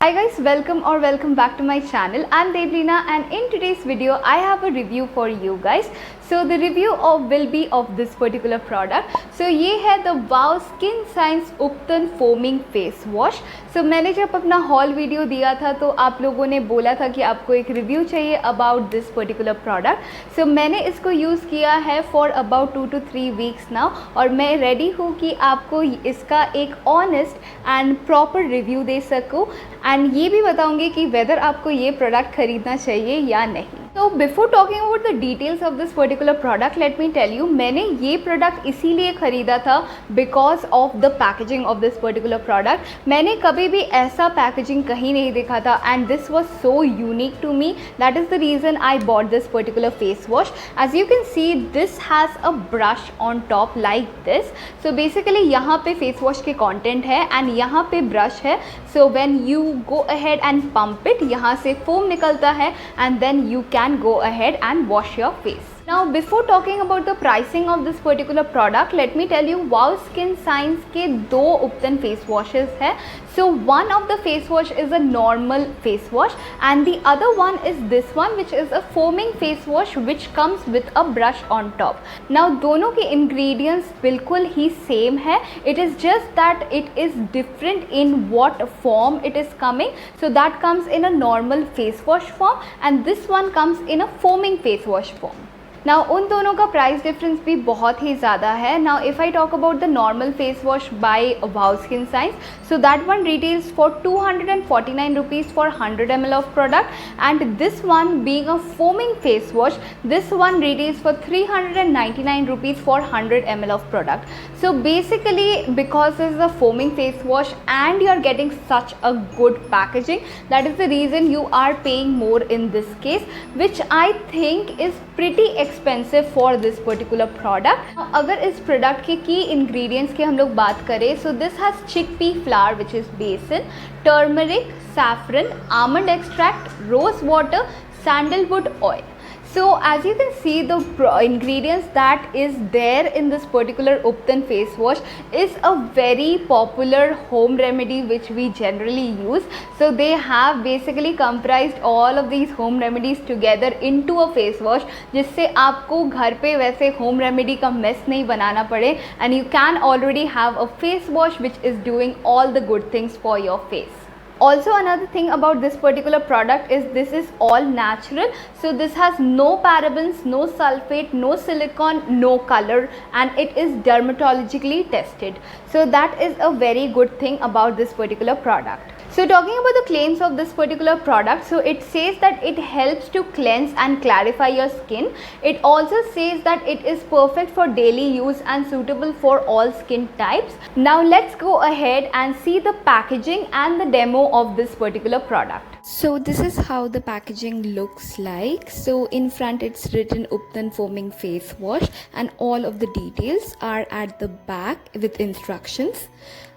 Hi guys, welcome back to my channel. I'm Devleena and in today's video I have a review for you guys. So the review will be of this particular product. So ये है the Wow Skin Science Uptan Foaming Face Wash. So मैंने जब अपना haul video दिया था तो आप लोगों ने बोला था कि आपको एक review चाहिए about this particular product. So मैंने इसको use किया है for about 2 to 3 weeks now और मैं ready हूँ कि आपको इसका एक honest and proper review दे सकूँ एंड ये भी बताऊंगी कि वेदर आपको ये प्रोडक्ट खरीदना चाहिए या नहीं. तो before talking about the details of this particular product let me tell you, मैंने ये प्रोडक्ट इसीलिए ख़रीदा था because of the packaging of this particular product. मैंने कभी भी ऐसा पैकेजिंग कहीं नहीं देखा था and this was so unique to me. That is the reason I bought this particular face wash. As you can see this has a brush on top like this. So basically यहाँ पे face wash के content है and यहाँ पे brush है. So when you go ahead and pump it, यहाँ से foam निकलता है and then you can go ahead and wash your face. Now before talking about the pricing of this particular product, let me tell you Wow Skin Science के दो Uptan face washes है. So one of the face wash is a normal face wash and the other one is this one which is a foaming face wash which comes with a brush on top. Now दोनों के ingredients बिल्कुल ही same है. It is just that it is different in what form it is coming. So that comes in a normal face wash form and this one comes in a foaming face wash form. Now उन दोनों का price difference भी बहुत ही ज़्यादा है. Now if I talk about the normal face wash by Wow Skin Science, so that one retails for 249 rupees for 100 ml of product and this one being a foaming face wash, this one retails for 399 rupees for 100 ml of product. So basically because is a foaming face wash and you are getting such a good packaging, that is the reason you are paying more in this case which I think is pretty expensive for this particular product. अगर इस product के की ingredients की हम लोग बात करें, so this has chickpea flour which is besan, turmeric, saffron, almond extract, rose water, sandalwood oil. So as you can see, the ingredients that is there in this particular Uptan face wash is a very popular home remedy which we generally use. So they have basically comprised all of these home remedies together into a face wash जिससे आपको घर पे वैसे home remedy का mess नहीं बनाना पड़े and you can already have a face wash which is doing all the good things for your face. Also another thing about this particular product is this is all natural. So this has no parabens, no sulfate, no silicone, no color and it is dermatologically tested. So that is a very good thing about this particular product. So talking about the claims of this particular product, so it says that it helps to cleanse and clarify your skin. It also says that it is perfect for daily use and suitable for all skin types. Now let's go ahead and see the packaging and the demo of this particular product. So this is how the packaging looks like. So in front it's written Uptan Foaming Face Wash and all of the details are at the back with instructions.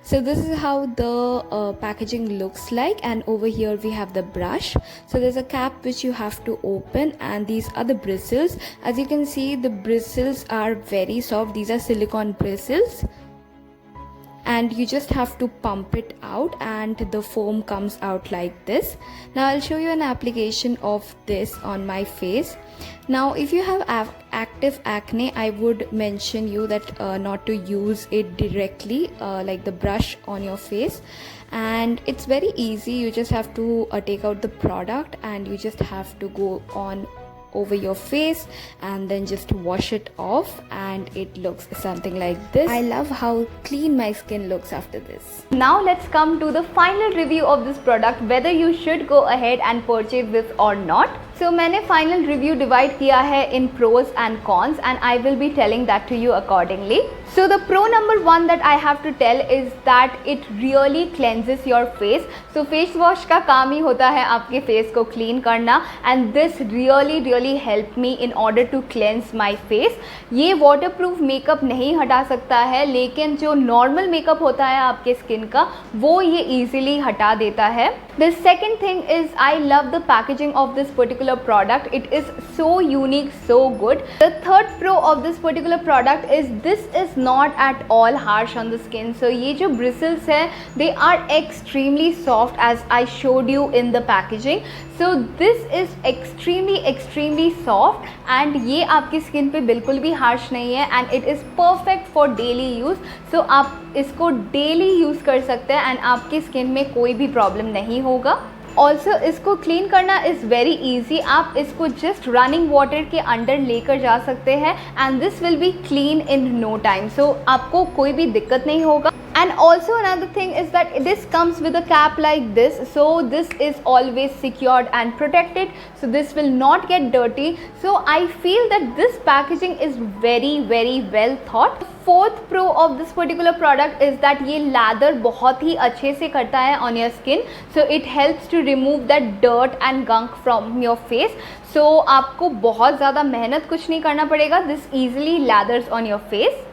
So this is how the packaging looks like and over here we have the brush. So there's a cap which you have to open and these are the bristles. As you can see, the bristles are very soft. These are silicone bristles. And you just have to pump it out and the foam comes out like this. Now I'll show you an application of this on my face. Now if you have active acne, I would mention you that not to use it directly like the brush on your face, and it's very easy. You just have to take out the product and you just have to go on over your face and then just wash it off and it looks something like this. I love how clean my skin looks after this. Now let's come to the final review of this product, whether you should go ahead and purchase this or not. So मैंने final review divide किया है in pros and cons and I will be telling that to you accordingly. So the pro number one that I have to tell is that it really cleanses your face. So face wash का काम ही होता है आपके face को clean करना and this really helped me in order to cleanse my face. ये waterproof makeup नहीं हटा सकता है लेकिन जो normal makeup होता है आपके skin का वो ये easily हटा देता है. The second thing is I love the packaging of this particular product. It is so unique, so good. The third pro of this particular product is this is not at all harsh on the skin. So ये जो bristles है, they are extremely soft as I showed you in the packaging. So this is extremely soft and ये आपकी skin पे बिल्कुल भी harsh नहीं है and it is perfect for daily use. So आप इसको डेली यूज़ कर सकते हैं एंड आपकी स्किन में कोई भी प्रॉब्लम नहीं होगा. ऑल्सो इसको क्लीन करना इज़ वेरी ईजी. आप इसको जस्ट रनिंग वाटर के अंडर लेकर जा सकते हैं and this will be clean in no time. So आपको कोई भी दिक्कत नहीं होगा. And also another thing is that this comes with a cap like this, so this is always secured and protected, so this will not get dirty. So I feel that this packaging is very well thought. Fourth pro of this particular product is that ये lather बहुत ही अच्छे से करता है on your skin, so it helps to remove that dirt and gunk from your face. So आपको बहुत ज़्यादा मेहनत कुछ नहीं करना पड़ेगा. This easily lathers on your face.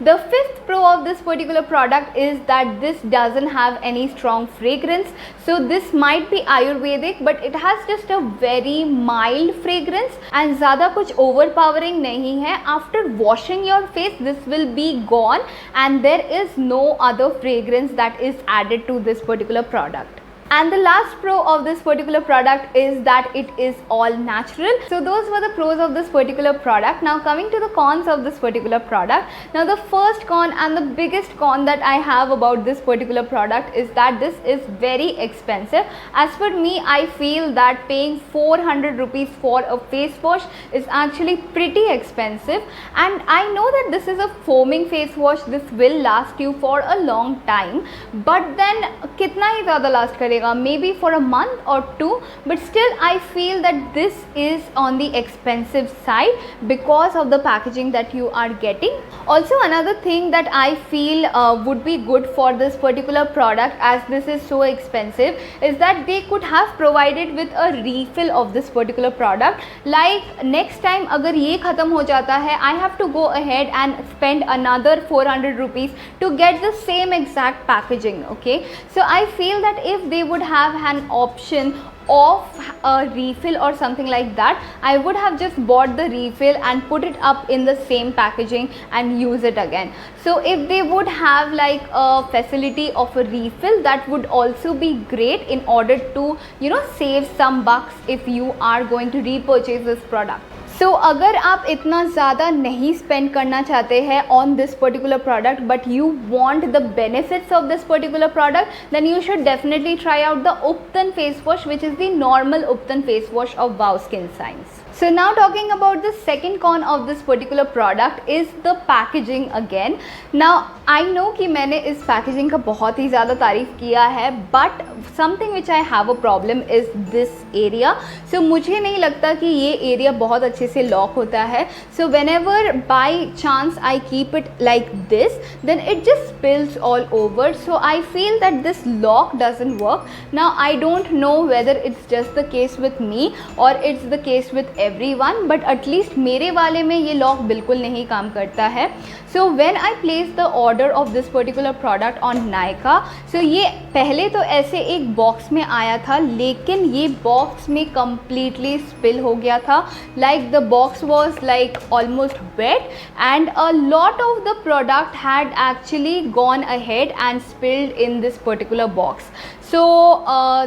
The fifth pro of this particular product is that this doesn't have any strong fragrance. So this might be Ayurvedic but it has just a very mild fragrance and ज़्यादा कुछ overpowering नहीं है. After washing your face this will be gone and there is no other fragrance that is added to this particular product. And the last pro of this particular product is that it is all natural. So those were the pros of this particular product. Now coming to the cons of this particular product. Now the first con and the biggest con that I have about this particular product is that this is very expensive. As per me, I feel that paying 400 rupees for a face wash is actually pretty expensive. And I know that this is a foaming face wash. This will last you for a long time. But then कितना ही ज़्यादा last करेगा? Maybe for a month or two, but still I feel that this is on the expensive side because of the packaging that you are getting. Also another thing that I feel would be good for this particular product, as this is so expensive, is that they could have provided with a refill of this particular product. Like next time अगर ये ख़त्म हो जाता है, I have to go ahead and spend another 400 rupees to get the same exact packaging. Okay, so I feel that if they would have an option of a refill or something like that, I would have just bought the refill and put it up in the same packaging and use it again. So if they would have like a facility of a refill, that would also be great in order to, you know, save some bucks if you are going to repurchase this product. So अगर आप इतना ज़्यादा नहीं spend करना चाहते हैं on this particular product but you want the benefits of this particular product, then you should definitely try out the Upton face wash, which is the normal Upton face wash of Wow Skin Science. So now talking about the second con of this particular product is the packaging again. Now I know कि मैंने इस packaging का बहुत ही ज़्यादा तारीफ़ किया है, but something which I have a problem is this area. So मुझे नहीं लगता कि ये area बहुत अच्छे से lock होता है. So whenever by chance I keep it like this, then it just spills all over. So I feel that this lock doesn't work. Now I don't know whether it's just the case with me or it's the case with everyone, but at least मेरे वाले में ये lock बिल्कुल नहीं काम करता है. So when I placed the order of this particular product on Nykaa, so ये पहले तो ऐसे एक box में आया था, लेकिन ये box में completely spill हो गया था. Like the box was like almost wet and a lot of the product had actually gone ahead and spilled in this particular box. So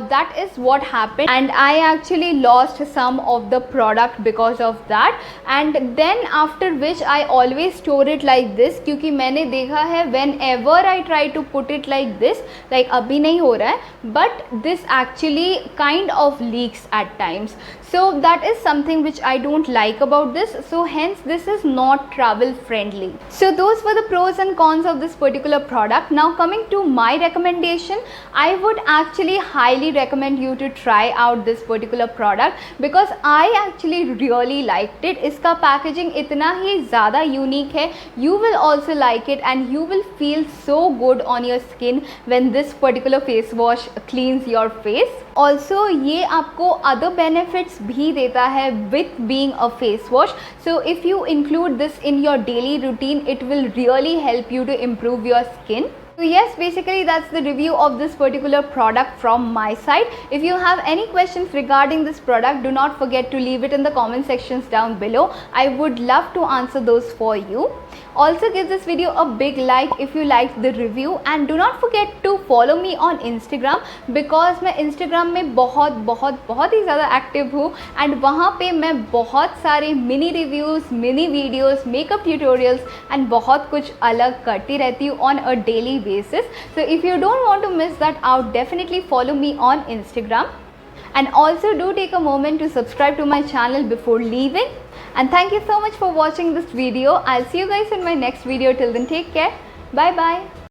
that is what happened and I actually lost some of the product because of that. And then after which I always store it like this, क्योंकि मैंने देखा है whenever I try to put it like this, like अभी नहीं हो रहा है, but this actually kind of leaks at times. So that is something which I don't like about this. So hence this is not travel friendly. So those were the pros and cons of this particular product. Now coming to my recommendation, I would actually highly recommend you to try out this particular product because I actually really liked it. इसका packaging इतना ही ज़्यादा unique है. You will also like it and you will feel so good on your skin when this particular face wash cleans your face. Also ये आपको other benefits भी देता है with being a face wash. So if you include this in your daily routine, it will really help you to improve your skin. So yes, basically that's the review of this particular product from my side. If you have any questions regarding this product, do not forget to leave it in the comment sections down below. I would love to answer those for you. Also give this video a big like if you liked the review, and do not forget to follow me on Instagram because मैं Instagram में बहुत ही ज़्यादा active हूँ, and वहाँ पे मैं बहुत सारे mini reviews, mini videos, makeup tutorials and बहुत कुछ अलग करती रहती हूँ on a daily basis. So if you don't want to miss that out, definitely follow me on Instagram, and also do take a moment to subscribe to my channel before leaving. And thank you so much for watching this video. I'll see you guys in my next video. Till then, take care. Bye bye.